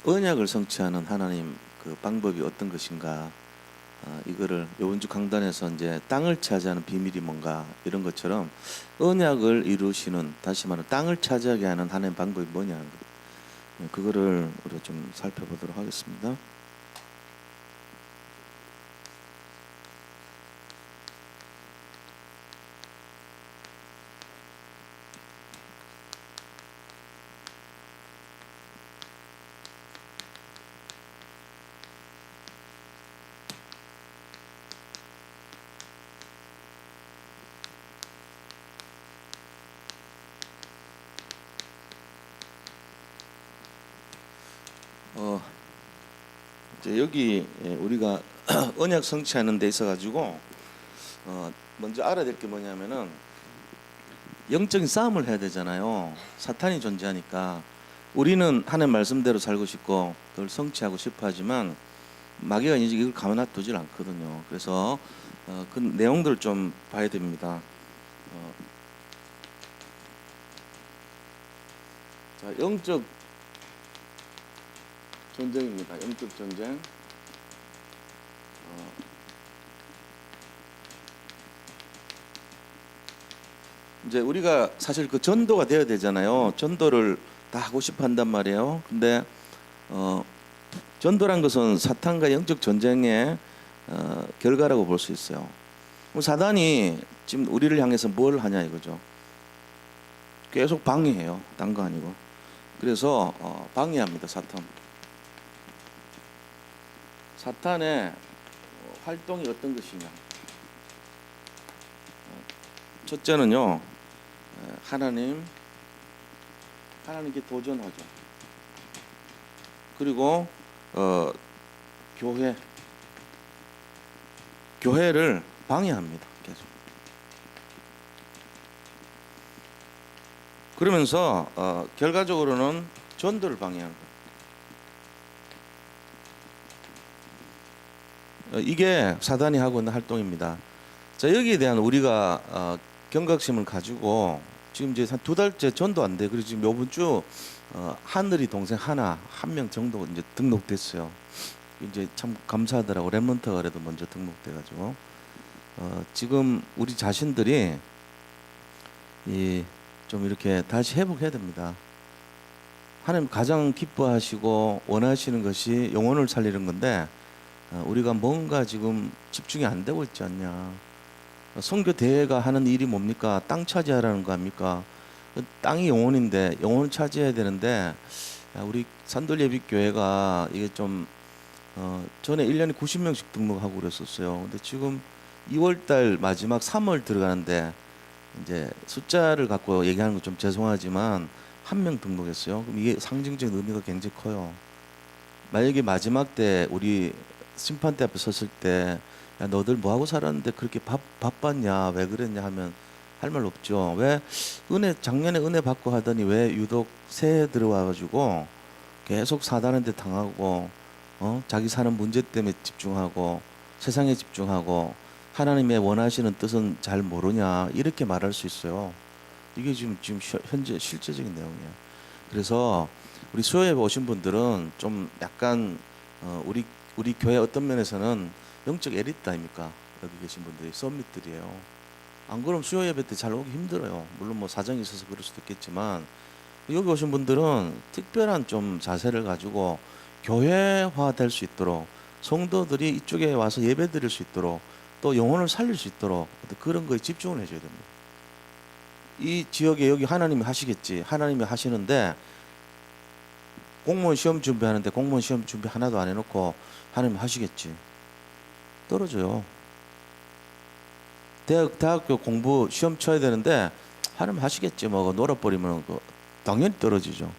언약을 성취하는 하나님 그 방법이 어떤 것인가? 이거를 요번 주 강단에서 이제 땅을 차지하는 비밀이 뭔가 이런 것처럼 언약을 이루시는, 다시 말하면 땅을 차지하게 하는 하나님 방법이 뭐냐, 그거를 우리가 좀 살펴보도록 하겠습니다. 이제 여기 우리가 언약 성취하는 데 있어 가지고 먼저 알아야 될 게 뭐냐면은 영적인 싸움을 해야 되잖아요. 사탄이 존재하니까 우리는 하나님 말씀대로 살고 싶고 그걸 성취하고 싶어 하지만 마귀가 이제 이걸 가만 놔두질 않거든요. 그래서 그 내용들을 좀 봐야 됩니다. 자, 영적 전쟁입니다. 영적 전쟁. 이제 우리가 사실 그 전도가 되어야 되잖아요. 전도를 다 하고 싶어 한단 말이에요. 근데 전도란 것은 사탄과 영적 전쟁의 결과라고 볼 수 있어요. 사단이 지금 우리를 향해서 뭘 하냐 이거죠. 계속 방해해요. 딴 거 아니고. 그래서 방해합니다. 사탄의 활동이 어떤 것이냐. 첫째는요, 하나님께 도전하죠. 그리고 교회를 방해합니다. 계속. 그러면서 결과적으로는 전도를 방해하는 거예요. 이게 사단이 하고 있는 활동입니다. 자, 여기에 대한 우리가 경각심을 가지고 지금 이제 한 2달째 전도 안 돼. 그리고 지금 요번 주 하늘이 동생 한 명 정도 이제 등록됐어요. 이제 참 감사하더라고. 랩런트가 그래도 먼저 등록돼가지고 지금 우리 자신들이 좀 이렇게 다시 회복해야 됩니다. 하나님 가장 기뻐하시고 원하시는 것이 영혼을 살리는 건데 우리가 뭔가 지금 집중이 안 되고 있지 않냐. 선교 대회가 하는 일이 뭡니까? 땅 차지하라는 거 아닙니까? 땅이 영혼인데 영혼을 차지해야 되는데 우리 산돌예비교회가 이게 좀 전에 1년에 90명씩 등록하고 그랬었어요. 근데 지금 2월달 마지막 3월 들어가는데 이제 숫자를 갖고 얘기하는 건 좀 죄송하지만 1명 등록했어요. 그럼 이게 상징적인 의미가 굉장히 커요. 만약에 마지막 때 우리 심판대 앞에 섰을 때 야, 너들 뭐 하고 살았는데 그렇게 바빴냐, 왜 그랬냐 하면 할 말 없죠. 왜 작년에 은혜 받고 하더니 왜 유독 새해 들어와가지고 계속 사단한테 당하고 자기 사는 문제 때문에 집중하고 세상에 집중하고 하나님의 원하시는 뜻은 잘 모르냐 이렇게 말할 수 있어요. 이게 지금 현재 실제적인 내용이에요. 그래서 우리 수요에 오신 분들은 좀 약간 우리 교회 어떤 면에서는 영적 엘리트 아닙니까? 여기 계신 분들이 썸밋들이에요. 안 그러면 수요 예배 때 잘 오기 힘들어요. 물론 뭐 사정이 있어서 그럴 수도 있겠지만 여기 오신 분들은 특별한 좀 자세를 가지고 교회화 될 수 있도록 성도들이 이쪽에 와서 예배 드릴 수 있도록 또 영혼을 살릴 수 있도록 그런 거에 집중을 해줘야 됩니다. 이 지역에 여기 하나님이 하시겠지. 하나님이 하시는데 공무원 시험 준비하는데 공무원 시험 준비 하나도 안 해놓고 하나님 하시겠지. 떨어져요. 대학교 공부 시험 쳐야 되는데 하나님 하시겠지. 뭐 놀아버리면 당연히 떨어지죠.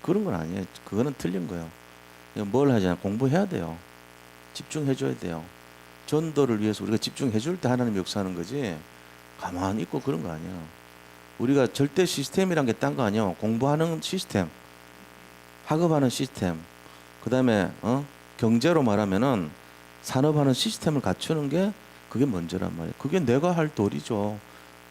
그런 건 아니에요. 그거는 틀린 거예요. 뭘 하잖아요. 공부해야 돼요. 집중해줘야 돼요. 전도를 위해서 우리가 집중해줄 때 하나님 역사하는 거지 가만히 있고 그런 거 아니야. 우리가 절대 시스템이란 게 딴 거 아니야. 공부하는 시스템, 학업하는 시스템, 그 다음에 경제로 말하면은 산업하는 시스템을 갖추는 게 그게 먼저란 말이에요. 그게 내가 할 도리죠.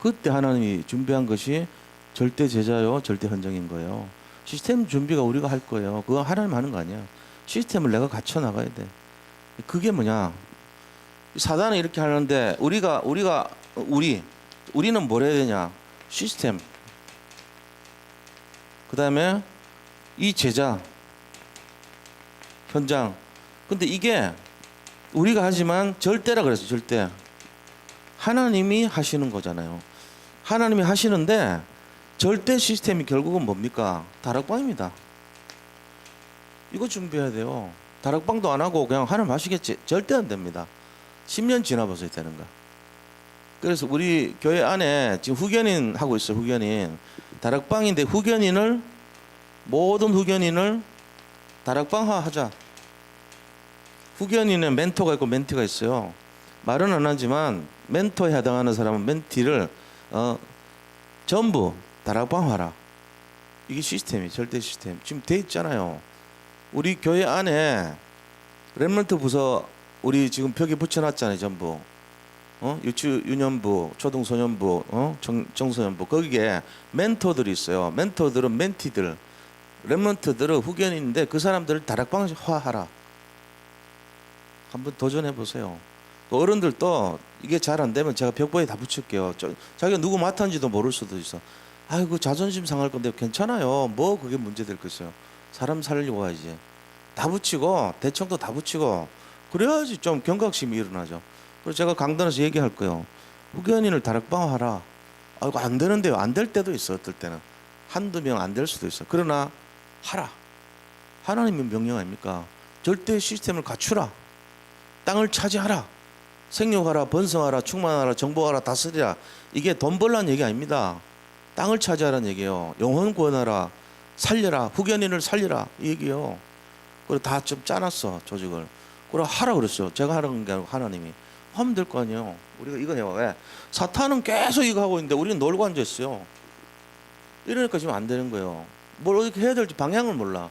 그때 하나님이 준비한 것이 절대 제자요, 절대 헌정인 거예요. 시스템 준비가 우리가 할 거예요. 그거 하나님 하는 거 아니야. 시스템을 내가 갖춰 나가야 돼. 그게 뭐냐? 사단은 이렇게 하는데 우리는 뭘 해야 되냐? 시스템. 그다음에 이 제자 현장. 근데 이게 우리가 하지만 절대라 그랬어요. 절대. 하나님이 하시는 거잖아요. 하나님이 하시는데 절대 시스템이 결국은 뭡니까? 다락방입니다. 이거 준비해야 돼요. 다락방도 안 하고 그냥 하나님 하시겠지. 절대 안 됩니다. 10년 지나봐서 되는 거. 그래서 우리 교회 안에 지금 후견인 하고 있어요. 후견인. 다락방인데 모든 후견인을 다락방화 하자. 후견인은 멘토가 있고 멘티가 있어요. 말은 안 하지만 멘토에 해당하는 사람은 멘티를 전부 다락방화라. 이게 시스템이 절대 시스템. 지금 돼 있잖아요. 우리 교회 안에 렘넌트 부서 우리 지금 벽에 붙여놨잖아요. 전부. 유년부, 초등소년부, 청소년부 거기에 멘토들이 있어요. 멘토들은 멘티들, 렘넌트들은 후견인인데 그 사람들을 다락방화하라. 한번 도전해 보세요. 어른들도 이게 잘 안 되면 제가 벽보에 다 붙일게요. 자기가 누구 맡았는지도 모를 수도 있어. 아이고 자존심 상할 건데 괜찮아요. 뭐 그게 문제 될 것이요. 사람 살리고 와야지. 다 붙이고 대청도 다 붙이고 그래야지 좀 경각심이 일어나죠. 그래서 제가 강단에서 얘기할 거예요. 후견인을 다락방화하라. 아이고 안 되는데요. 안 될 때도 있어. 어떨 때는 한두 명 안 될 수도 있어. 그러나 하라. 하나님의 명령 아닙니까? 절대 시스템을 갖추라. 땅을 차지하라. 생육하라, 번성하라, 충만하라, 정복하라, 다스리라. 이게 돈 벌라는 얘기 아닙니다. 땅을 차지하라는 얘기예요. 영혼 구원하라, 살려라, 후견인을 살리라 이 얘기예요. 그리고 다 좀 짜놨어 조직을. 그래 하라 그랬어요. 제가 하라는 게 아니고 하나님이 하면 될 거 아니에요. 우리가 이거 해요. 왜? 사탄은 계속 이거 하고 있는데 우리는 놀고 앉아 있어요. 이러니까 지금 안 되는 거예요. 뭘 어떻게 해야 될지 방향을 몰라.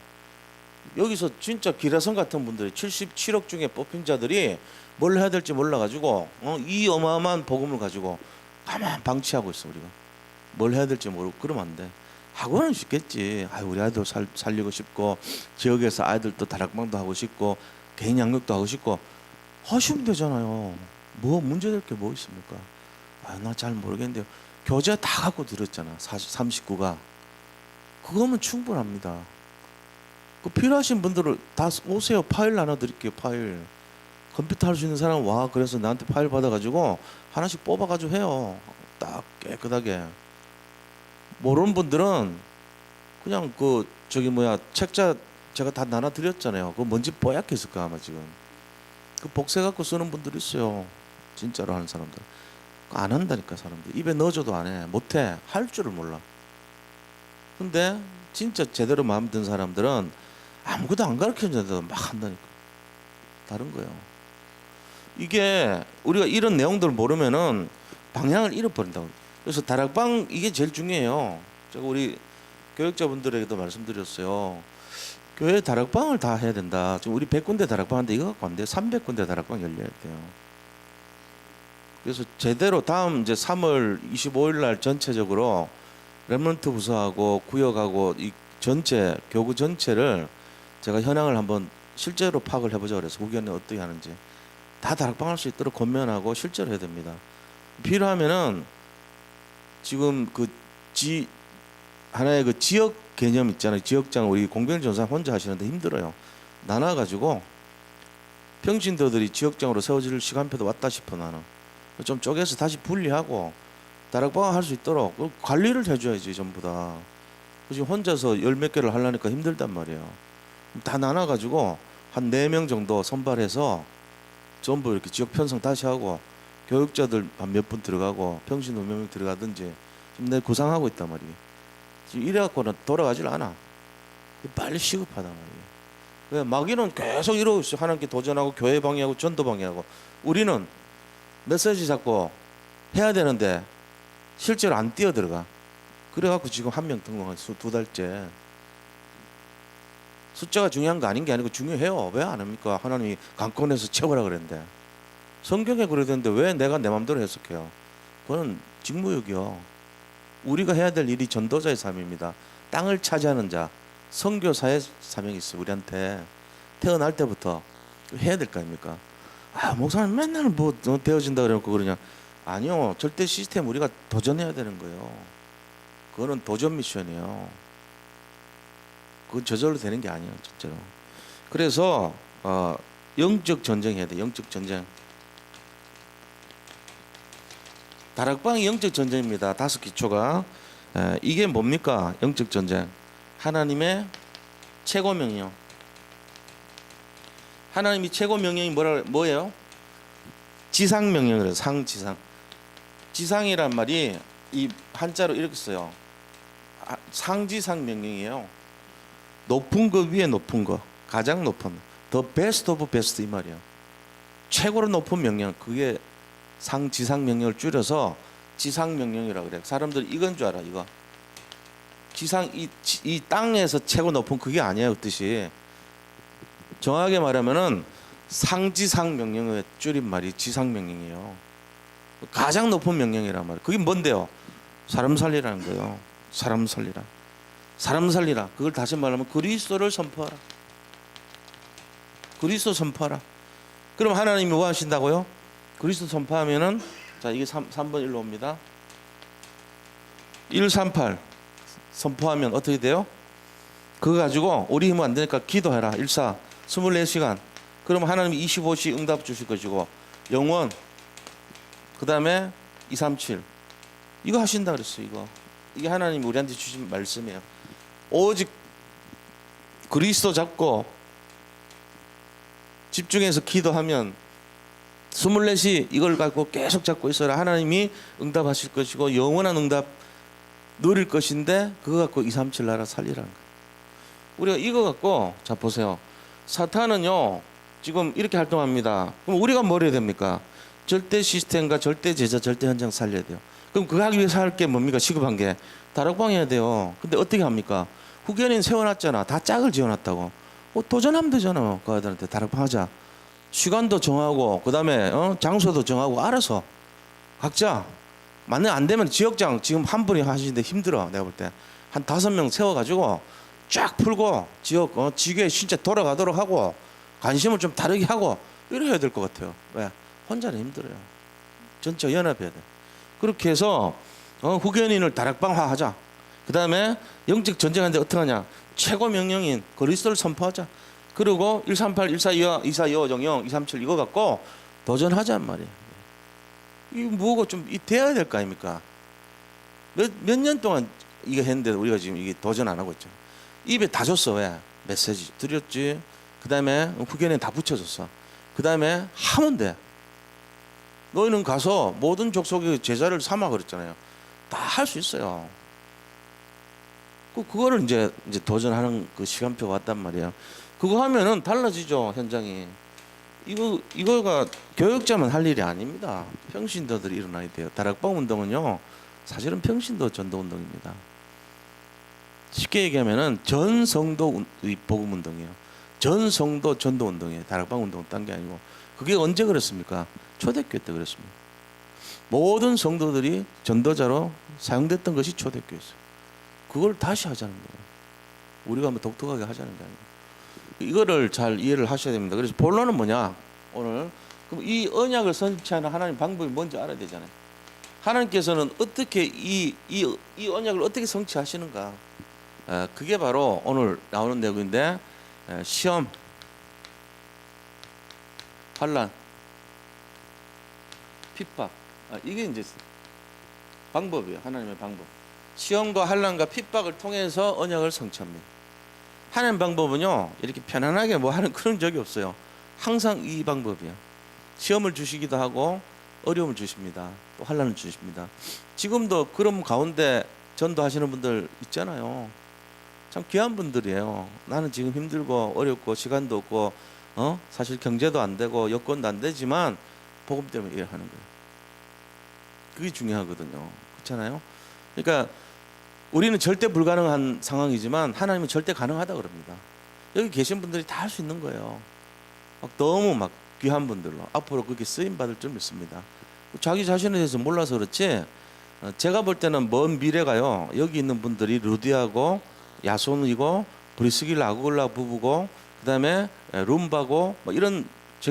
여기서 진짜 기라성 같은 분들이 77억 중에 뽑힌 자들이 뭘 해야 될지 몰라가지고 이 어마어마한 복음을 가지고 가만 방치하고 있어. 우리가 뭘 해야 될지 모르고 그러면 안 돼. 하고는 싶겠지. 우리 아이들 살리고 싶고 지역에서 아이들도 다락방도 하고 싶고 개인 양육도 하고 싶고 하시면 되잖아요. 뭐 문제될 게 뭐 있습니까? 나 잘 모르겠는데요. 교재 다 갖고 들었잖아. 39가 그거면 충분합니다. 그 필요하신 분들을 다 오세요. 파일 나눠드릴게요. 파일. 컴퓨터 할 수 있는 사람 와. 그래서 나한테 파일 받아가지고 하나씩 뽑아가지고 해요. 딱 깨끗하게. 모르는 분들은 그냥 책자 제가 다 나눠드렸잖아요. 그거 뭔지 뽀얗겠을까 아마 지금. 그 복세 갖고 쓰는 분들 있어요. 진짜로 하는 사람들. 안 한다니까 사람들. 입에 넣어줘도 안 해. 못해. 할 줄을 몰라. 근데 진짜 제대로 마음 든 사람들은 아무것도 안 가르쳐주는데도 막 한다니까. 다른 거예요. 이게 우리가 이런 내용들을 모르면은 방향을 잃어버린다고. 그래서 다락방 이게 제일 중요해요. 제가 우리 교육자분들에게도 말씀드렸어요. 교회 다락방을 다 해야 된다. 지금 우리 100군데 다락방 하는데 이거 갖고 안 돼요. 300군데 다락방 열려야 돼요. 그래서 제대로 다음 이제 3월 25일 날 전체적으로 렘넌트 부서하고 구역하고 이 전체 교구 전체를 제가 현황을 한번 실제로 파악을 해보자 그래서 후견이 어떻게 하는지 다 다락방 할 수 있도록 권면하고 실제로 해야 됩니다. 필요하면은 지금 하나의 그 지역 개념 있잖아요. 지역장 우리 공병전사 혼자 하시는데 힘들어요. 나눠가지고 평신도들이 지역장으로 세워질 시간표도 왔다 싶어 나는. 좀 쪼개서 다시 분리하고 다락방 할 수 있도록 관리를 해줘야지 전부 다. 지금 혼자서 열 몇 개를 하려니까 힘들단 말이에요. 다 나눠가지고 한 4명 정도 선발해서 전부 이렇게 지역 편성 다시 하고 교육자들 한 몇 분 들어가고 평신도 몇 명 들어가든지 지금 내가 구상하고 있단 말이에요. 지금 이래갖고는 돌아가질 않아. 빨리 시급하단 말이에요. 마귀는 계속 이러고 있어요. 하나님께 도전하고 교회 방해하고 전도 방해하고 우리는 메시지 잡고 해야 되는데 실제로 안 뛰어들어가. 그래갖고 지금 1명 등록한 2달째. 숫자가 중요한 거 아닌 게 아니고 중요해요. 왜 안 합니까? 하나님이 강권해서 채우라 그랬는데. 성경에 그래야 되는데 왜 내가 내 마음대로 해석해요? 그건 직무유기요. 우리가 해야 될 일이 전도자의 삶입니다. 땅을 차지하는 자. 선교사의 사명이 있어요. 우리한테 태어날 때부터 해야 될 거 아닙니까? 아, 목사님 맨날 뭐 되어진다 그래놓고 그러냐? 아니요, 절대 시스템 우리가 도전해야 되는 거예요. 그거는 도전 미션이에요. 그건 저절로 되는 게 아니에요, 진짜로. 그래서 영적 전쟁 해야 돼. 영적 전쟁. 다락방이 영적 전쟁입니다. 5기초가. 이게 뭡니까? 영적 전쟁. 하나님의 최고 명령. 하나님이 최고 명령이 뭐예요? 지상 명령이래요. 상지상. 지상이란 말이 이 한자로 이렇게 써요. 상지상 명령이에요. 높은 거 위에 높은 거, 가장 높은, the best of best 이 말이에요. 최고로 높은 명령, 그게 상지상 명령을 줄여서 지상 명령이라고 그래요. 사람들이 이건 줄 알아. 이거 지상 이 땅에서 최고 높은 그게 아니에요. 그 뜻이 정확하게 말하면은 상지상 명령의 줄임말이 지상 명령이에요. 가장 높은 명령이란 말이에요. 그게 뭔데요? 사람 살리라는 거예요. 사람 살리라. 사람 살리라. 그걸 다시 말하면 그리스도를 선포하라. 그리스도 선포하라. 그럼 하나님이 뭐 하신다고요? 그리스도 선포하면은 자 이게 3번 일로 옵니다. 138 선포하면 어떻게 돼요? 그거 가지고 우리 힘은 안 되니까 기도해라. 14 24시간. 그럼 하나님이 25시 응답 주실 것이고 영원 그 다음에 237 이거 하신다 그랬어요. 이게 하나님이 우리한테 주신 말씀이에요. 오직 그리스도 잡고 집중해서 기도하면 24시 이걸 갖고 계속 잡고 있어라. 하나님이 응답하실 것이고 영원한 응답 누릴 것인데 그거 갖고 237 나라 살리라는 거예요. 우리가 이거 갖고 자 보세요. 사탄은요 지금 이렇게 활동합니다. 그럼 우리가 뭘 해야 됩니까? 절대 시스템과 절대 제자 절대 현장 살려야 돼요. 그럼 그거 하기 위해서 할 게 뭡니까? 시급한 게 다락방 해야 돼요. 근데 어떻게 합니까? 후견인 세워놨잖아. 다 짝을 지어놨다고. 도전하면 되잖아. 그 아들한테 다락방 하자. 시간도 정하고 그 다음에 장소도 정하고 알아서 각자 만약 안 되면 지역장 지금 한 분이 하시는데 힘들어. 내가 볼 때 한 5명 세워가지고 쫙 풀고 지역 지교에 진짜 돌아가도록 하고 관심을 좀 다르게 하고 이래야 될 것 같아요. 왜? 혼자는 힘들어요. 전체 연합해야 돼. 그렇게 해서 후견인을 다락방화 하자. 그 다음에 영적 전쟁하는데 어떻게 하냐? 최고 명령인 그리스도를 선포하자. 그리고 138, 142, 242, 5정령, 237 이거 갖고 도전하자는 말이에요. 이 뭐가 좀 돼야 될 거 아닙니까? 몇 년 동안 이거 했는데 우리가 지금 이게 도전 안 하고 있죠. 입에 다 줬어. 왜? 메시지 드렸지. 그 다음에 후견에 다 붙여줬어. 그 다음에 하면 돼. 너희는 가서 모든 족속의 제자를 삼아 그랬잖아요. 다 할 수 있어요. 그거를 이제 도전하는 그 시간표가 왔단 말이에요. 그거 하면은 달라지죠 현장이. 이거가 교역자만 할 일이 아닙니다. 평신도들이 일어나야 돼요. 다락방 운동은요 사실은 평신도 전도 운동입니다. 쉽게 얘기하면은 전 성도 복음 운동이에요. 전 성도 전도 운동이에요. 다락방 운동은 딴 게 아니고. 그게 언제 그랬습니까? 초대교회 때 그랬습니다. 모든 성도들이 전도자로 사용됐던 것이 초대교회였어요. 그걸 다시 하자는 거예요. 우리가 뭐 독특하게 하자는 게 아니에요. 이거를 잘 이해를 하셔야 됩니다. 그래서 본론은 뭐냐? 오늘 그럼 이 언약을 성취하는 하나님 방법이 뭔지 알아야 되잖아요. 하나님께서는 어떻게 이 언약을 어떻게 성취하시는가? 그게 바로 오늘 나오는 내용인데 시험, 환난, 핍박 이게 이제 방법이에요. 하나님의 방법. 시험과 환난과 핍박을 통해서 언약을 성취합니다. 하는 방법은요 이렇게 편안하게 뭐 하는 그런 적이 없어요. 항상 이 방법이에요. 시험을 주시기도 하고 어려움을 주십니다. 또 환난을 주십니다. 지금도 그런 가운데 전도하시는 분들 있잖아요. 참 귀한 분들이에요. 나는 지금 힘들고 어렵고 시간도 없고 사실 경제도 안 되고 여건도 안 되지만 복음 때문에 일하는 거예요. 그게 중요하거든요. 그렇잖아요. 그러니까 우리는 절대 불가능한 상황이지만 하나님은 절대 가능하다 그럽니다. 여기 계신 분들이 다 할 수 있는 거예요. 너무 귀한 분들로 앞으로 그렇게 쓰임 받을 줄 믿습니다. 자기 자신에 대해서 몰라서 그렇지 제가 볼 때는 먼 미래가요. 여기 있는 분들이 루디하고 야손이고 브리스길라 아굴라 부부고 그다음에 룸바고 뭐 이런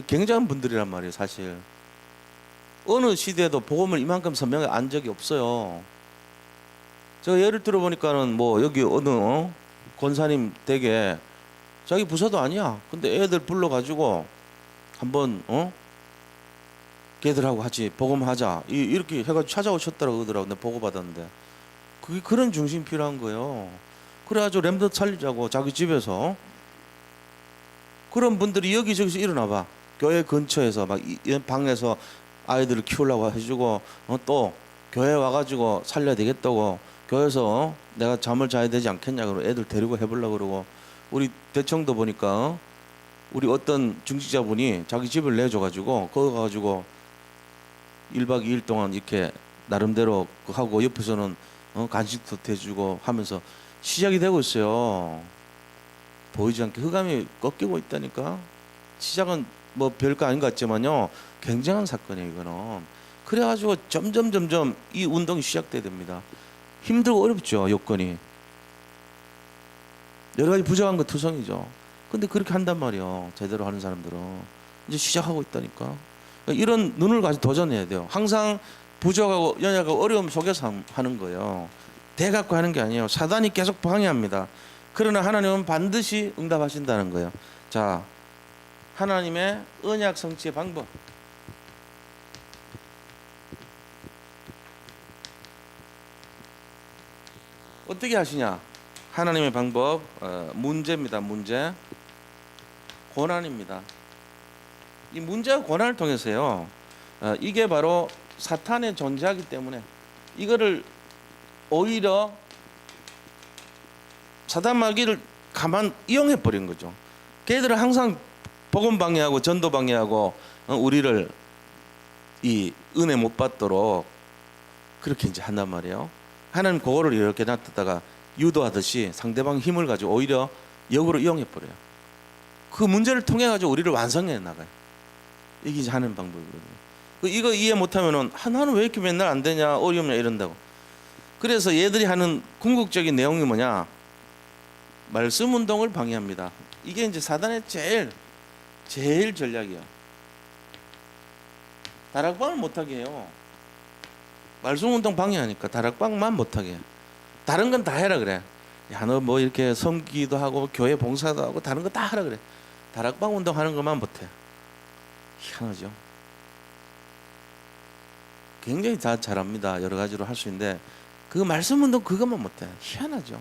굉장한 분들이란 말이에요. 사실 어느 시대에도 복음을 이만큼 선명하게 안 적이 없어요. 제가 예를 들어 보니까는 뭐 여기 어느 권사님 댁에 자기 부사도 아니야. 근데 애들 불러가지고 한번 걔들하고 같이 복음하자 이렇게 해가지고 찾아오셨다고 그러더라고. 내가 보고 받았는데 그게 그런 중심이 필요한 거예요. 그래가지고 렘넌트 살리자고 자기 집에서 그런 분들이 여기저기서 일어나봐. 교회 근처에서 막 방에서 아이들을 키우려고 해주고 또 교회 와가지고 살려야 되겠다고 교회에서 내가 잠을 자야 되지 않겠냐 그러고 애들 데리고 해보려고 그러고 우리 대청도 보니까 우리 어떤 중직자분이 자기 집을 내줘가지고 거기 가가지고 1박 2일 동안 이렇게 나름대로 하고 옆에서는 간식도 대주고 하면서 시작이 되고 있어요. 보이지 않게 흑암이 꺾이고 있다니까. 시작은 뭐 별거 아닌 것 같지만요 굉장한 사건이에요 이거는. 그래가지고 점점 이 운동이 시작돼야 됩니다. 힘들고 어렵죠. 요건이 여러 가지 부족한 거 투성이죠. 근데 그렇게 한단 말이에요. 제대로 하는 사람들은 이제 시작하고 있다니까. 이런 눈을 가지고 도전해야 돼요. 항상 부족하고 연약하고 어려움 속에서 하는 거예요. 대갖고 하는 게 아니에요. 사단이 계속 방해합니다. 그러나 하나님은 반드시 응답하신다는 거예요. 자, 하나님의 언약 성취의 방법. 어떻게 하시냐? 하나님의 방법, 문제입니다. 문제, 고난입니다. 이 문제와 고난을 통해서요. 이게 바로 사탄의 존재하기 때문에 이거를 오히려 사단 마귀를 가만 이용해 버린 거죠. 걔들은 항상 복음 방해하고 전도 방해하고 우리를 이 은혜 못 받도록 그렇게 이제 한단 말이에요. 하나님 그거를 이렇게 놔뒀다가 유도하듯이 상대방 힘을 가지고 오히려 역으로 이용해 버려요. 그 문제를 통해 가지고 우리를 완성해 나가요. 이게 이제 하는 방법이거든요. 이거 이해 못하면은 나는 왜 이렇게 맨날 안 되냐 어려움이냐 이런다고. 그래서 얘들이 하는 궁극적인 내용이 뭐냐? 말씀 운동을 방해합니다. 이게 이제 사단의 제일 전략이야. 다락방을 못하게 해요. 말씀 운동 방해하니까 다락방만 못하게 해. 다른 건 다 해라 그래. 야, 너 뭐 이렇게 섬기도 하고 교회 봉사도 하고 다른 거 다 하라 그래. 다락방 운동 하는 것만 못해. 희한하죠. 굉장히 다 잘합니다. 여러 가지로 할 수 있는데 그 말씀 운동 그것만 못해. 희한하죠.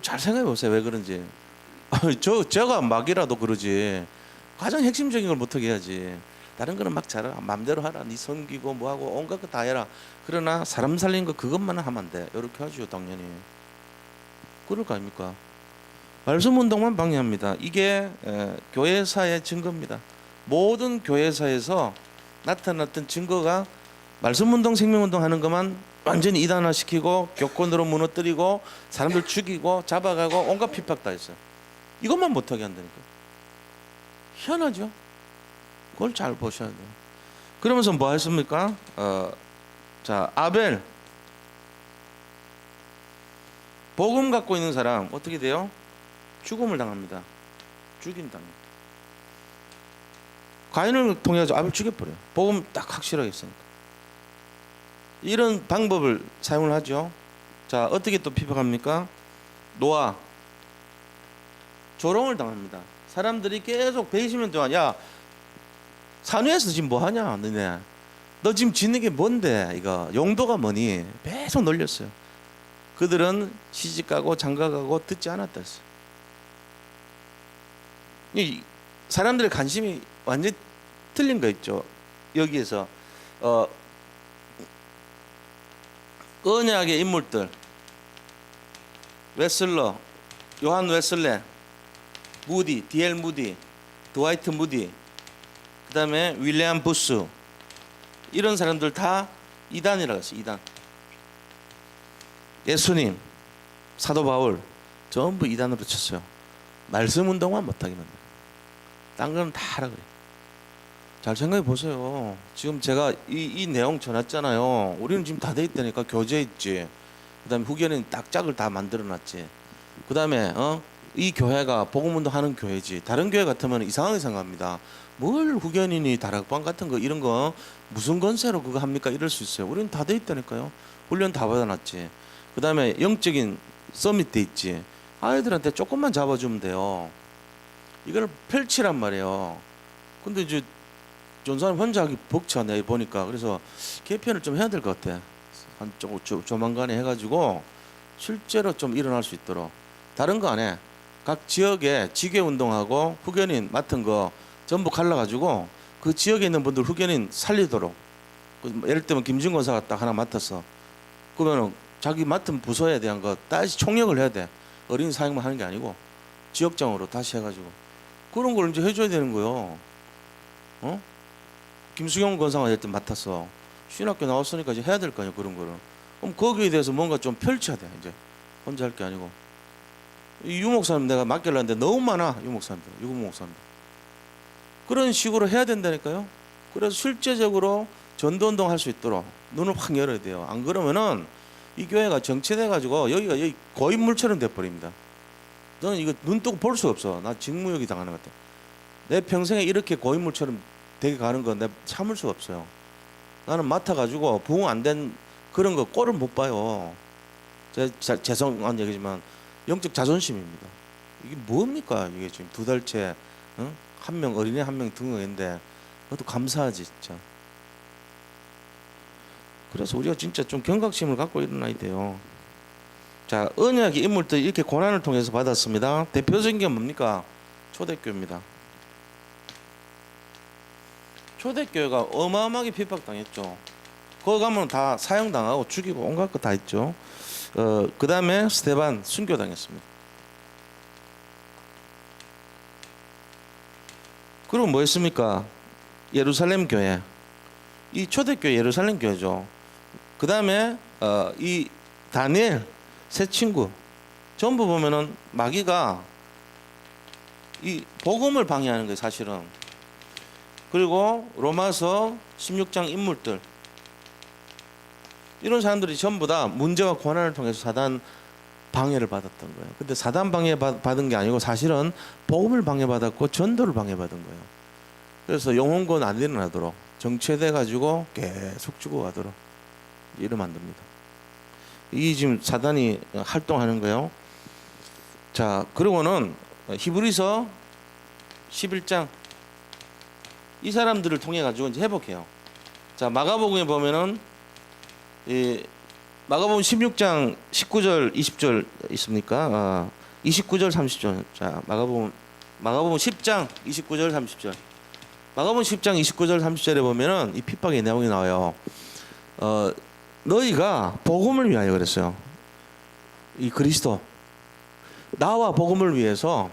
잘 생각해 보세요. 왜 그런지. 제가 막이라도 그러지. 가장 핵심적인 걸 못하게 해야지. 다른 거는 막 잘하. 마음대로 하라. 네 섬기고 뭐하고 온갖 거 다 해라. 그러나 사람 살린 거 그것만 하면 안 돼. 이렇게 하죠. 당연히. 그럴 거 아닙니까? 말씀 운동만 방해합니다. 이게 교회사의 증거입니다. 모든 교회사에서 나타났던 증거가 말씀 운동, 생명 운동 하는 것만 완전히 이단화시키고 교권으로 무너뜨리고 사람들 죽이고 잡아가고 온갖 핍박 다 했어요. 이것만 못하게 한다니까. 희한하죠. 그걸 잘 보셔야 돼요. 그러면서 뭐 했습니까? 자, 아벨 복음 갖고 있는 사람 어떻게 돼요? 죽음을 당합니다. 죽인답니다. 가인을 통해서 아벨 죽여버려요. 복음 딱 확실하게 했으니까. 이런 방법을 사용을 하죠. 자, 어떻게 또 핍박합니까? 노아 조롱을 당합니다. 사람들이 계속 120년 동안 야 산위에서 지금 뭐 하냐 너네. 너 지금 짓는 게 뭔데 이거 용도가 뭐니 계속 놀렸어요. 그들은 시집가고 장가가고 듣지 않았다 했어요. 이 사람들의 관심이 완전히 틀린 거 있죠. 여기에서 언약의 인물들 웨슬러, 요한 웨슬레, 무디, D.L. 무디, 드와이트 무디, 그 다음에 윌리엄 부스 이런 사람들 다 이단이라고 했어요. 이단. 예수님, 사도 바울 전부 이단으로 쳤어요. 말씀 운동만 못하게 만들어요. 딴 거는 다 하라 그래요. 잘 생각해 보세요. 지금 제가 이 내용 전했잖아요. 우리는 지금 다 돼 있다니까. 교재 있지. 그 다음에 후견은 딱 짝을 다 만들어 놨지. 그다음에 이 교회가 복음운동 하는 교회지. 다른 교회 같으면 이상하게 생각합니다. 뭘 후견인이 다락방 같은 거 이런 거 무슨 건세로 그거 합니까? 이럴 수 있어요. 우리는 다 돼 있다니까요. 훈련 다 받아놨지. 그다음에 영적인 서밋 돼 있지. 아이들한테 조금만 잡아주면 돼요. 이걸 펼치란 말이에요. 근데 이제 전사님 혼자 하기 벅차네 보니까. 그래서 개편을 좀 해야 될 것 같아. 한 조만간에 해가지고 실제로 좀 일어날 수 있도록. 다른 거 안 해. 각 지역에 지교 운동하고 후견인 맡은 거 전부 갈라가지고 그 지역에 있는 분들 후견인 살리도록. 예를 들면 김준 권사가 딱 하나 맡았어. 그러면은 자기 맡은 부서에 대한 거 다시 총력을 해야 돼. 어린 사역만 하는 게 아니고 지역장으로 다시 해가지고 그런 걸 이제 해줘야 되는 거요. 김수경 권사가 예를 들면 맡았어. 신학교 나왔으니까 이제 해야 될 거 아니야 그런 거를. 그럼 거기에 대해서 뭔가 좀 펼쳐야 돼 이제. 혼자 할 게 아니고. 이 유목사님 내가 맡기려는데 너무 많아. 유목사님들, 유목사님들. 그런 식으로 해야 된다니까요. 그래서 실제적으로 전도운동 할 수 있도록 눈을 확 열어야 돼요. 안 그러면은 이 교회가 정체돼 가지고 여기가 여기 고인물처럼 돼버립니다. 너는 이거 눈 뜨고 볼 수 없어. 나 직무유기 당하는 것 같아. 내 평생에 이렇게 고인물처럼 되게 가는 건 내가 참을 수가 없어요. 나는 맡아가지고 부흥 안 된 그런 거 꼴을 못 봐요. 죄송한 얘기지만 영적 자존심입니다. 이게 뭡니까? 이게 지금 2달째 한 명 어린애 한 명 등록했는데 그것도 감사하지 진짜. 그래서 우리가 진짜 좀 경각심을 갖고 일어나야 돼요. 자, 언약의 인물들이 이렇게 고난을 통해서 받았습니다. 대표적인 게 뭡니까? 초대교회입니다. 초대교회가 어마어마하게 핍박당했죠. 거기 가면 다 사형당하고 죽이고 온갖 거 다 했죠. 그 다음에 스데반 순교당했습니다. 그리고 뭐 했습니까? 예루살렘 교회. 이 초대교회 예루살렘 교회죠. 그 다음에 이 다니엘 세 친구 전부 보면은 마귀가 이 복음을 방해하는 거예요 사실은. 그리고 로마서 16장 인물들 이런 사람들이 전부 다 문제와 고난을 통해서 사단 방해를 받았던 거예요. 근데 사단 방해 받은 게 아니고 사실은 복음을 방해받았고 전도를 방해받은 거예요. 그래서 영혼권 안 일어나도록 정체돼 가지고 계속 죽어가도록 이러면 안 됩니다. 이 지금 사단이 활동하는 거예요. 자, 그리고는 히브리서 11장 이 사람들을 통해 가지고 이제 회복해요. 자, 마가복음에 보면은 이 마가복음 16장 19절 20절 있습니까? 29절 30절. 자, 마가복음 10장 29절 30절. 마가복음 10장 29절 30절에 보면은 이 핍박의 내용이 나와요. 너희가 복음을 위하여 그랬어요. 이 그리스도 나와 복음을 위해서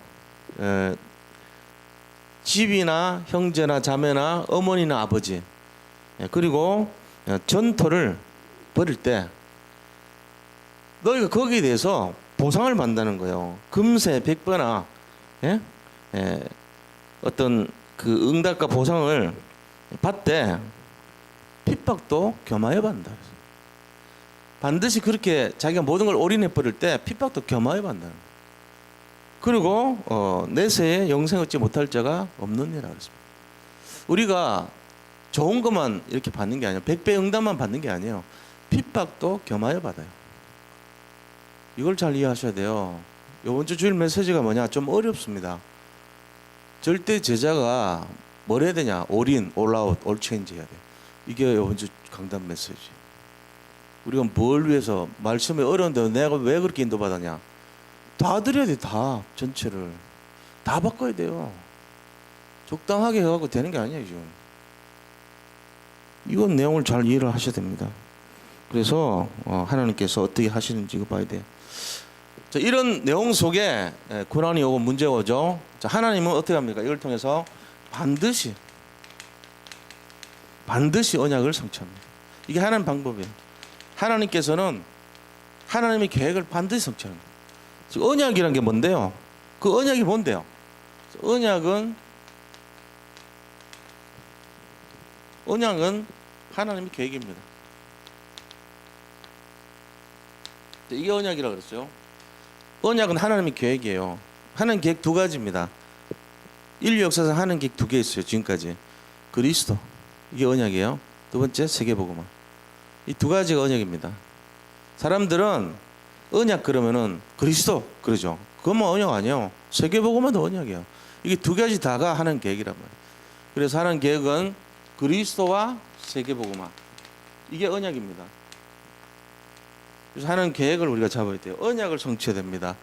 집이나 형제나 자매나 어머니나 아버지 그리고 전토를 버릴 때 너희가 거기에 대해서 보상을 받는다는 거예요. 금세 100배나 어떤 그 응답과 보상을 받되 핍박도 겸하여 받는다. 반드시 그렇게 자기가 모든 걸 올인해 버릴 때 핍박도 겸하여 받는다. 그리고 내세에 영생 얻지 못할 자가 없느니라 그랬습니다. 우리가 좋은 것만 이렇게 받는 게 아니에요. 100배 응답만 받는 게 아니에요. 핍박도 겸하여 받아요. 이걸 잘 이해하셔야 돼요. 이번 주 주일 메시지가 뭐냐? 좀 어렵습니다. 절대 제자가 뭘 해야 되냐? 올인, 올아웃, 올체인지 해야 돼. 이게 이번 주 강단 메시지. 우리가 뭘 위해서 말씀이 어려운데 내가 왜 그렇게 인도받았냐? 다 드려야 돼. 다 전체를 다 바꿔야 돼요. 적당하게 해갖고 되는 게 아니에요 지금. 이건 내용을 잘 이해를 하셔야 됩니다. 그래서 하나님께서 어떻게 하시는지 이거 봐야 돼요. 자, 이런 내용 속에 고난이 오고 문제가 오죠. 자, 하나님은 어떻게 합니까? 이걸 통해서 반드시 언약을 성취합니다. 이게 하나님 방법이에요. 하나님께서는 하나님의 계획을 반드시 성취합니다. 즉 언약이란 게 뭔데요? 그 언약이 뭔데요? 언약은 하나님의 계획입니다. 이게 언약이라고 그랬어요. 언약은 하나님의 계획이에요. 하나님 계획 두 가지입니다. 인류 역사상 하나님 계획 두 개 있어요. 지금까지. 그리스도, 이게 언약이에요. 두 번째 세계복음화. 이 두 가지가 언약입니다. 사람들은 언약 그러면은 그리스도 그러죠. 그건 뭐 언약 아니에요. 세계복음화도 언약이에요. 이게 두 가지 다가 하나님 계획이란 말이에요. 그래서 하나님 계획은 그리스도와 세계복음화, 이게 언약입니다. 그래서 하나님 계획을 우리가 잡아야 돼요. 언약을 성취해야 됩니다.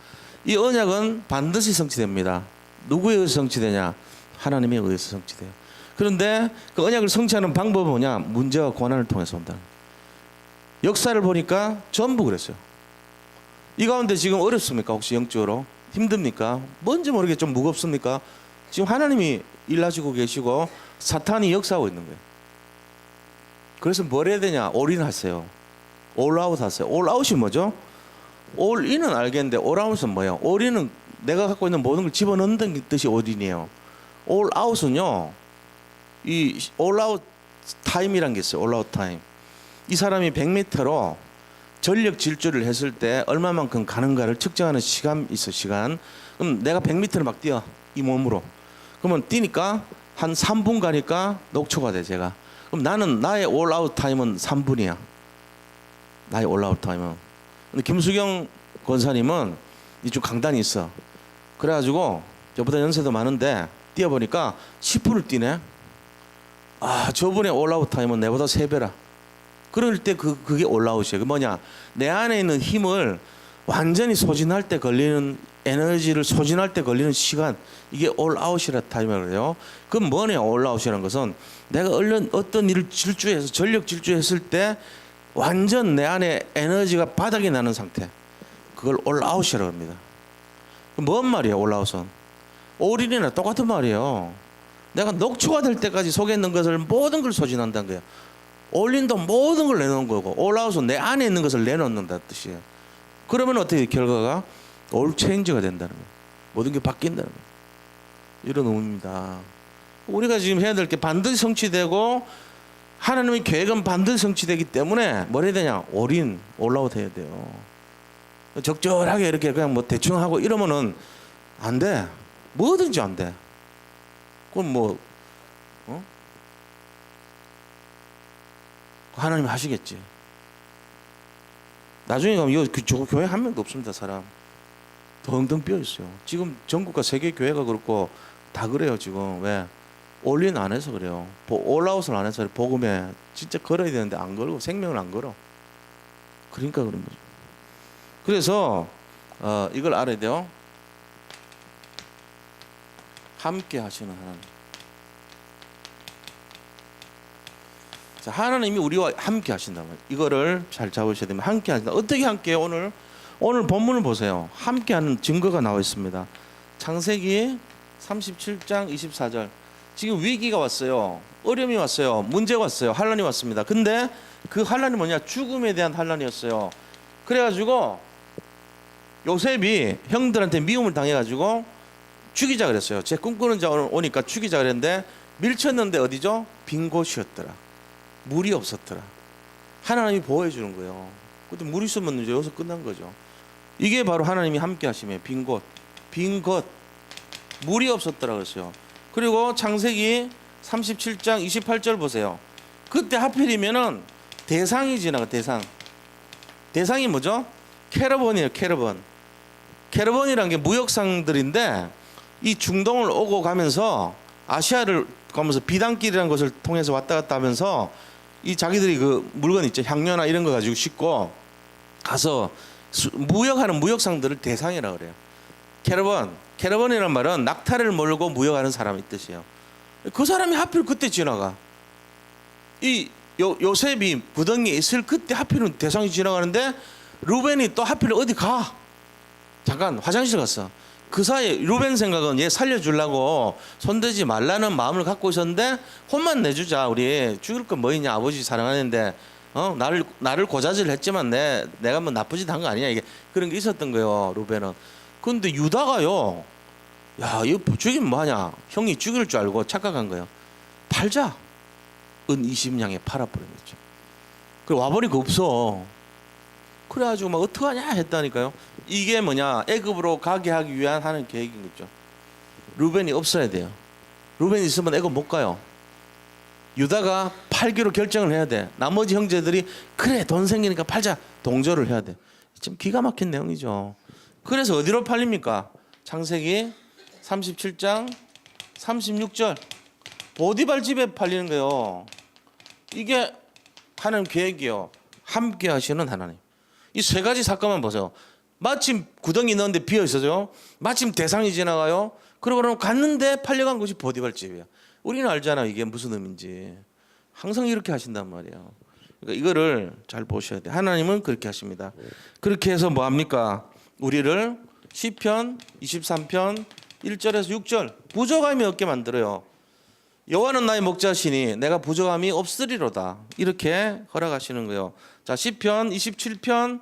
이 언약은 반드시 성취됩니다. 누구에 의해서 성취되냐? 하나님에 의해서 성취돼요. 그런데 그 언약을 성취하는 방법은 뭐냐? 문제와 고난을 통해서 온다. 역사를 보니까 전부 그랬어요. 이 가운데 지금 어렵습니까? 혹시 영적으로 힘듭니까? 뭔지 모르게 좀 무겁습니까? 지금 하나님이 일하시고 계시고 사탄이 역사하고 있는 거예요. 그래서 뭘 해야 되냐? 올인하세요. 올아웃 하세요. 올아웃이 뭐죠? 올인은 알겠는데 올아웃은 뭐예요? 올인은 내가 갖고 있는 모든 걸 집어넣는 뜻이 올인이에요. 올아웃은요, 이 올아웃 타임이란 게 있어요. 올아웃 타임. 이 사람이 100m로 전력 질주를 했을 때 얼마만큼 가는가를 측정하는 시간 있어. 시간. 그럼 내가 100m를 막 뛰어, 이 몸으로. 그러면 뛰니까 한 3분 가니까 녹초가 돼. 제가. 그럼 나는 나의 올아웃 타임은 3분이야. 나의 올아웃 타임은. 근데 김수경 권사님은 이쪽 강단이 있어. 그래가지고 저보다 연세도 많은데 뛰어보니까 10분을 뛰네. 아, 저분의 올아웃 타임은 내보다 3배라. 그럴 때 그게 올아웃이에요. 그 뭐냐? 내 안에 있는 힘을 완전히 소진할 때 걸리는, 에너지를 소진할 때 걸리는 시간, 이게 올아웃이라 타임이라고 그래요. 그럼 뭐냐? 올아웃이라는 것은 내가 얼른 어떤 일을 질주해서 전력 질주했을 때 완전 내 안에 에너지가 바닥이 나는 상태, 그걸 올아웃이라고 합니다. 뭔 말이에요? 올아웃은 올인이나 똑같은 말이에요. 내가 녹초가 될 때까지 속에 있는 것을 모든 걸 소진한다는 거예요. 올린도 모든 걸 내놓은 거고, 올아웃은 내 안에 있는 것을 내놓는다는 뜻이에요. 그러면 어떻게 결과가 올 체인지가 된다는 거예요. 모든 게 바뀐다는 거예요. 이런 의미입니다. 우리가 지금 해야 될 게 반드시 성취되고 하나님의 계획은 반드시 성취되기 때문에 뭘 해야 되냐? 올인, 올아웃 해야 돼요. 적절하게 이렇게 그냥 뭐 대충 하고 이러면은 안 돼. 뭐든지 안 돼. 그럼 뭐 하나님 하시겠지. 나중에 가면 이거 저 교회 한 명도 없습니다. 사람 덩덩 비어 있어요. 지금 전국과 세계 교회가 그렇고 다 그래요. 지금 왜? 올인 안 해서 그래요. 올아웃을 안 해서 복음에 진짜 걸어야 되는데 안 걸고 생명을 안 걸어. 그러니까 그런 거죠. 그래서 이걸 알아야 돼요. 함께 하시는 하나님. 자, 하나님이 우리와 함께 하신다고. 이거를 잘 잡으셔야 됩니다. 함께 하신다. 어떻게 함께해요? 오늘 본문을 보세요. 함께하는 증거가 나와 있습니다. 창세기 37장 24절. 지금 위기가 왔어요. 어려움이 왔어요. 문제가 왔어요. 환란이 왔습니다. 근데 그 환란이 뭐냐? 죽음에 대한 환란이었어요. 그래가지고 요셉이 형들한테 미움을 당해가지고 죽이자 그랬어요. 제 꿈꾸는 자 오니까 죽이자 그랬는데 밀쳤는데 어디죠? 빈 곳이었더라. 물이 없었더라. 하나님이 보호해 주는 거예요. 그때 물 있으면 이제 여기서 끝난 거죠. 이게 바로 하나님이 함께 하심에 빈 곳, 물이 없었더라 그랬어요. 그리고 창세기 37장 28절 보세요. 그때 하필이면은 대상이 지나가. 대상이 뭐죠? 캐러번이에요. 캐러번이라는 게 무역상들인데 이 중동을 오고 가면서 아시아를 가면서 비단길이라는 것을 통해서 왔다 갔다 하면서 이 자기들이 그 물건 있죠. 향료나 이런 거 가지고 싣고 가서 무역하는 무역상들을 대상이라고 그래요. 캐러번이라는 말은 낙타를 몰고 무역하는 사람의 뜻이에요. 그 사람이 하필 그때 지나가. 이 요셉이 부덩이에 있을 그때 하필은 대상이 지나가는데 루벤이 또 하필 어디 가. 잠깐 화장실 갔어. 그 사이에 루벤 생각은 얘 살려주려고 손대지 말라는 마음을 갖고 있었는데 혼만 내주자. 우리 죽을 건 뭐 있냐. 아버지 사랑하는데 나를 고자질 했지만 내가 뭐 나쁘짓 한 거 아니냐. 이게 그런 게 있었던 거예요. 루벤은. 근데 유다가요. 야, 이거 죽이면 뭐하냐. 형이 죽일 줄 알고 착각한 거예요. 팔자. 은 20냥에 팔아버린 거죠. 그래 와버리고 없어. 그래가지고 막 어떡하냐 했다니까요. 이게 뭐냐? 애굽으로 가게 하기 위한 하는 계획인 거죠. 루벤이 없어야 돼요. 루벤이 있으면 애굽 못 가요. 유다가 팔기로 결정을 해야 돼. 나머지 형제들이 그래 돈 생기니까 팔자 동조를 해야 돼. 지금 기가 막힌 내용이죠. 그래서 어디로 팔립니까? 창세기 37장 36절 보디발 집에 팔리는 거예요. 이게 하나님 계획이요. 함께 하시는 하나님. 이 세 가지 사건만 보세요. 마침 구덩이 넣었는데 비어 있어요. 마침 대상이 지나가요. 그러고 갔는데 팔려간 곳이 보디발 집이에요. 우리는 알잖아요. 이게 무슨 의미인지. 항상 이렇게 하신단 말이에요. 그러니까 이거를 잘 보셔야 돼요. 하나님은 그렇게 하십니다. 그렇게 해서 뭐 합니까? 우리를 시편 23편 1절에서 6절 부족함이 없게 만들어요. 여호와는 나의 목자시니 내가 부족함이 없으리로다. 이렇게 허락하시는 거예요. 자, 시편 27편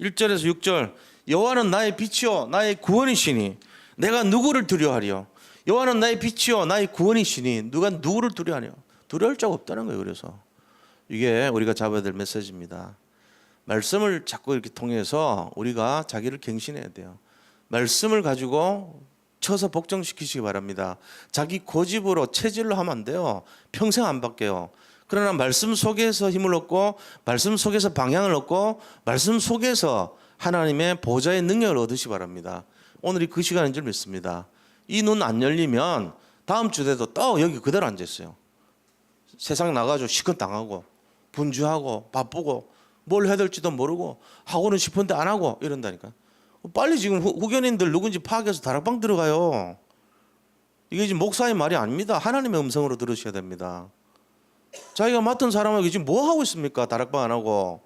1절에서 6절 여호와는 나의 빛이요 나의 구원이시니 내가 누구를 두려워하리요. 여호와는 나의 빛이요 나의 구원이시니 누가 누구를 두려워하냐. 두려울 자가 없다는 거예요. 그래서 이게 우리가 잡아야 될 메시지입니다. 말씀을 자꾸 이렇게 통해서 우리가 자기를 갱신해야 돼요. 말씀을 가지고 쳐서 복종시키시기 바랍니다. 자기 고집으로 체질로 하면 안 돼요. 평생 안 바뀌어요. 그러나 말씀 속에서 힘을 얻고 말씀 속에서 방향을 얻고 말씀 속에서 하나님의 보좌의 능력을 얻으시기 바랍니다. 오늘이 그 시간인 줄 믿습니다. 이 눈 안 열리면 다음 주에도 또 여기 그대로 앉아있어요. 세상 나가서 시큰 당하고 분주하고 바쁘고 뭘 해야 될지도 모르고 하고는 싶은데 안 하고 이런다니까. 빨리 지금 후견인들 누군지 파악해서 다락방 들어가요. 이게 지금 목사의 말이 아닙니다. 하나님의 음성으로 들으셔야 됩니다. 자기가 맡은 사람에게 지금 뭐 하고 있습니까? 다락방 안 하고.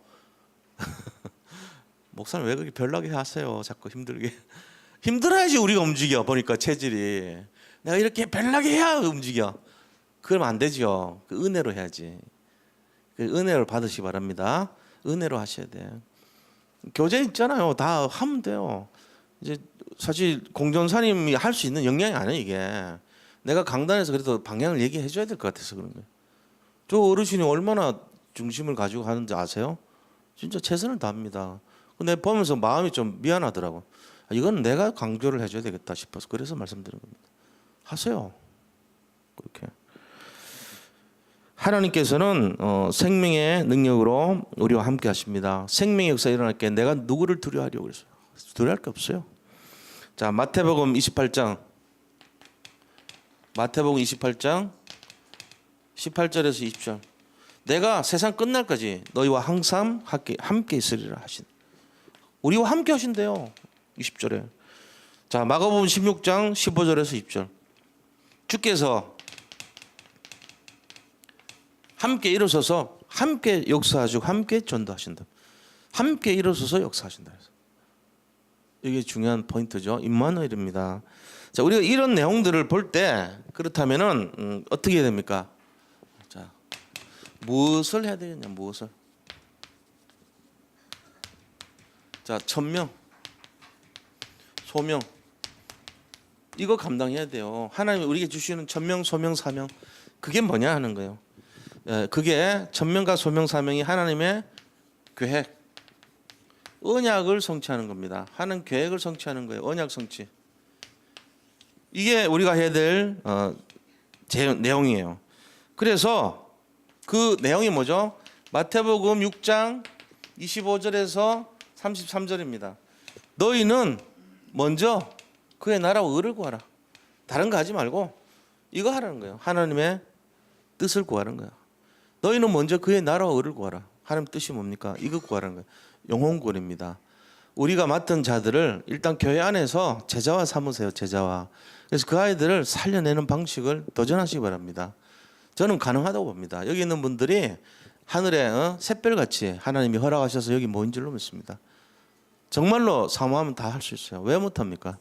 목사님 왜 그렇게 별나게 하세요? 자꾸 힘들게. 힘들어야지 우리가 움직여. 보니까 체질이. 내가 이렇게 별나게 해야 움직여. 그러면 안 되죠. 그 은혜로 해야지. 그 은혜를 받으시기 바랍니다. 은혜로 하셔야 돼요. 교재 있잖아요. 다 하면 돼요. 이제 사실 공전사님이 할 수 있는 역량이 아니에요. 이게 내가 강단에서 그래도 방향을 얘기해 줘야 될 것 같아서 그런 거예요. 저 어르신이 얼마나 중심을 가지고 하는지 아세요? 진짜 최선을 다합니다. 근데 보면서 마음이 좀 미안하더라고. 이건 내가 강조를 해줘야 되겠다 싶어서 그래서 말씀드린 겁니다. 하세요. 그렇게. 하나님께서는 생명의 능력으로 우리와 함께 하십니다. 생명의 역사 일어날 게 내가 누구를 두려워하려고 그랬어요. 두려워할 게 없어요. 자, 마태복음 28장 18절에서 20절 내가 세상 끝날까지 너희와 항상 함께 있으리라 하신. 우리와 함께 하신대요. 20절에. 자, 마가복음 16장 15절에서 20절 주께서 함께 일어서서 함께 역사하시고 함께 전도하신다. 함께 일어서서 역사하신다. 이게 중요한 포인트죠. 임마누엘입니다. 자, 우리가 이런 내용들을 볼 때 그렇다면은 어떻게 해야 됩니까? 자, 무엇을 해야 되겠냐? 무엇을? 자, 천명, 소명 이거 감당해야 돼요. 하나님이 우리에게 주시는 천명, 소명, 사명 그게 뭐냐 하는 거예요. 그게 천명과 소명, 사명이 하나님의 계획, 언약을 성취하는 겁니다. 하는 계획을 성취하는 거예요. 언약 성취. 이게 우리가 해야 될 내용이에요. 그래서 그 내용이 뭐죠? 마태복음 6장 25절에서 33절입니다. 너희는 먼저 그의 나라와 의를 구하라. 다른 거 하지 말고 이거 하라는 거예요. 하나님의 뜻을 구하는 거예요. 너희는 먼저 그의 나라와 의를 구하라. 하나님 뜻이 뭡니까? 이거 구하라는 거예요. 영혼구원입니다. 우리가 맡은 자들을 일단 교회 안에서 제자화 삼으세요. 제자화. 그래서 그 아이들을 살려내는 방식을 도전하시기 바랍니다. 저는 가능하다고 봅니다. 여기 있는 분들이 하늘에 샛별같이 하나님이 허락하셔서 여기 모인 줄로 믿습니다. 정말로 사모하면 다 할 수 있어요. 왜 못합니까?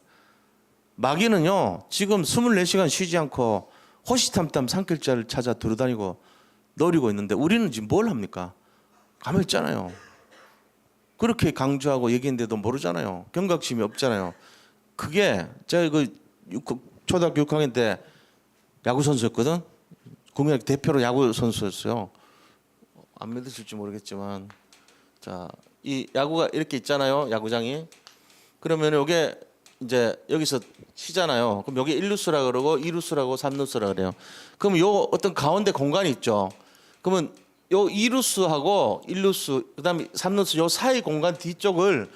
마귀는요 지금 24시간 쉬지 않고 호시탐탐 산길자를 찾아 돌아다니고 노리고 있는데 우리는 지금 뭘 합니까? 가만히 있잖아요. 그렇게 강조하고 얘기했는데도 모르잖아요. 경각심이 없잖아요. 그게 제가 그 초등학교 6학년 때 야구 선수였거든. 국민학 대표로 야구 선수였어요. 안 믿으실지 모르겠지만 자 이 야구가 이렇게 있잖아요. 야구장이. 그러면 요게 이제 여기서 치잖아요. 그럼 여기 1루수라 그러고 2루수라고 3루수라 그래요. 그럼 요 어떤 가운데 공간이 있죠. 그러면 요 2루수하고 1루수 그다음에 3루수 요 사이 공간 뒤쪽을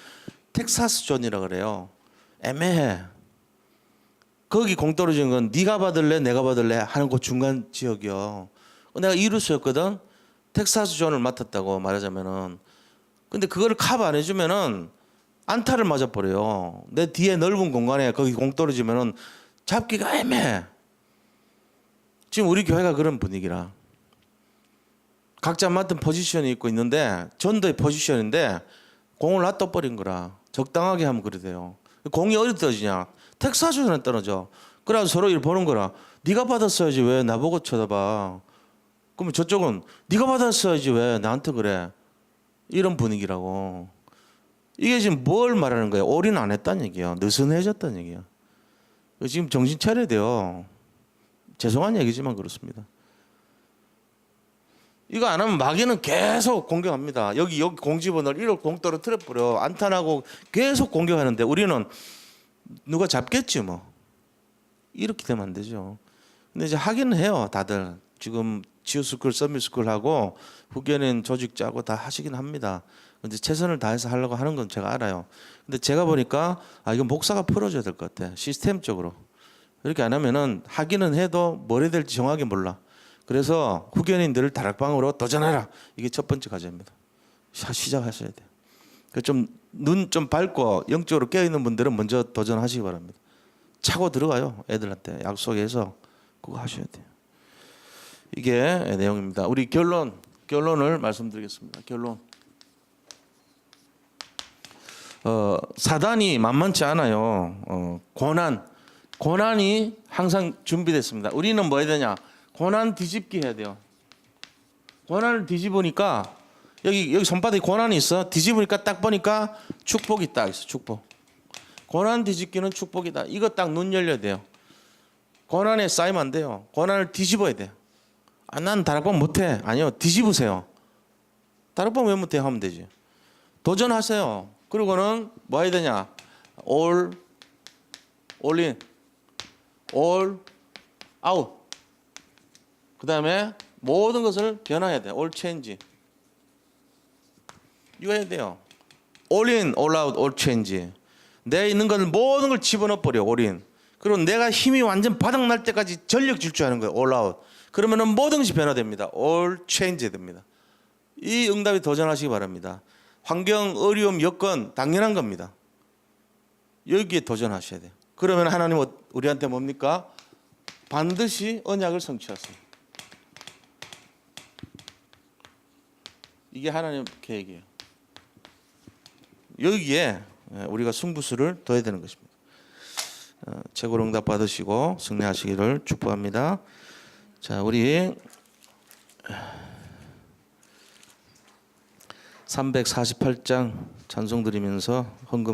텍사스 존이라 그래요. 애매해. 거기 공 떨어지는 건 네가 받을래 내가 받을래 하는 그 중간 지역이요. 내가 2루수였거든. 텍사스 존을 맡았다고 말하자면은. 근데 그거를 커버 안 해주면은 안타를 맞아버려요. 내 뒤에 넓은 공간에 거기 공 떨어지면은 잡기가 애매해. 지금 우리 교회가 그런 분위기라. 각자 맡은 포지션이 있고 있는데 전도의 포지션인데 공을 놔둬버린 거라. 적당하게 하면 그래 돼요. 공이 어디 떨어지냐? 텍사스존에 떨어져. 그래서 서로 이렇게 보는 거라. 네가 받았어야지 왜 나보고 쳐다봐. 그러면 저쪽은 네가 받았어야지 왜 나한테 그래. 이런 분위기라고. 이게 지금 뭘 말하는 거예요? 올인 안 했다는 얘기야. 느슨해졌다는 얘기야. 지금 정신 차려야 돼요. 죄송한 얘기지만 그렇습니다. 이거 안 하면 마귀는 계속 공격합니다. 여기 공 집어넣을 이렇게 공 떨어뜨려 버려. 안타나고 계속 공격하는데 우리는 누가 잡겠지 뭐. 이렇게 되면 안 되죠. 근데 이제 하기는 해요. 다들. 지금 지오스쿨, 서밋스쿨 하고 후견인 조직 짜고 다 하시긴 합니다. 근데 최선을 다해서 하려고 하는 건 제가 알아요. 근데 제가 보니까 이건 목사가 풀어줘야 될 것 같아. 시스템적으로. 이렇게 안 하면은 하기는 해도 뭘 해야 될지 정확히 몰라. 그래서 후견인들을 다락방으로 도전하라. 이게 첫 번째 과제입니다. 시작하셔야 돼요. 눈 좀 밝고 영적으로 깨어있는 분들은 먼저 도전하시기 바랍니다. 차고 들어가요. 애들한테 약속해서 그거 하셔야 돼요. 이게 내용입니다. 우리 결론을 말씀드리겠습니다. 결론. 사단이 만만치 않아요. 고난이 항상 준비됐습니다. 우리는 뭐 해야 되냐? 고난 뒤집기 해야 돼요. 고난을 뒤집으니까 여기 손바닥에 고난이 있어. 뒤집으니까 딱 보니까 축복이 딱 있어. 축복. 고난 뒤집기는 축복이다. 이거 딱 눈 열려야 돼요. 고난에 쌓이면 안 돼요. 고난을 뒤집어야 돼요. 난 다락방 못해. 아니요. 뒤집으세요. 다락방 왜 못해? 하면 되지. 도전하세요. 그리고는 뭐 해야 되냐? all in, all out. 그 다음에 모든 것을 변화해야 돼. all change. 이거 해야 돼요. all in, all out, all change. 내 있는 걸 모든 걸 집어넣어 버려. all in. 그리고 내가 힘이 완전 바닥 날 때까지 전력 질주하는 거예요. all out. 그러면은 모든 것이 변화됩니다. all change 됩니다. 이 응답에 도전하시기 바랍니다. 환경, 어려움, 여건 당연한 겁니다. 여기에 도전하셔야 돼요. 그러면 하나님은 우리한테 뭡니까? 반드시 언약을 성취하세요. 이게 하나님 계획이에요. 여기에 우리가 승부수를 둬야 되는 것입니다. 최고로 응답 받으시고 승리하시기를 축복합니다. 자, 우리 348장 찬송 드리면서 헌금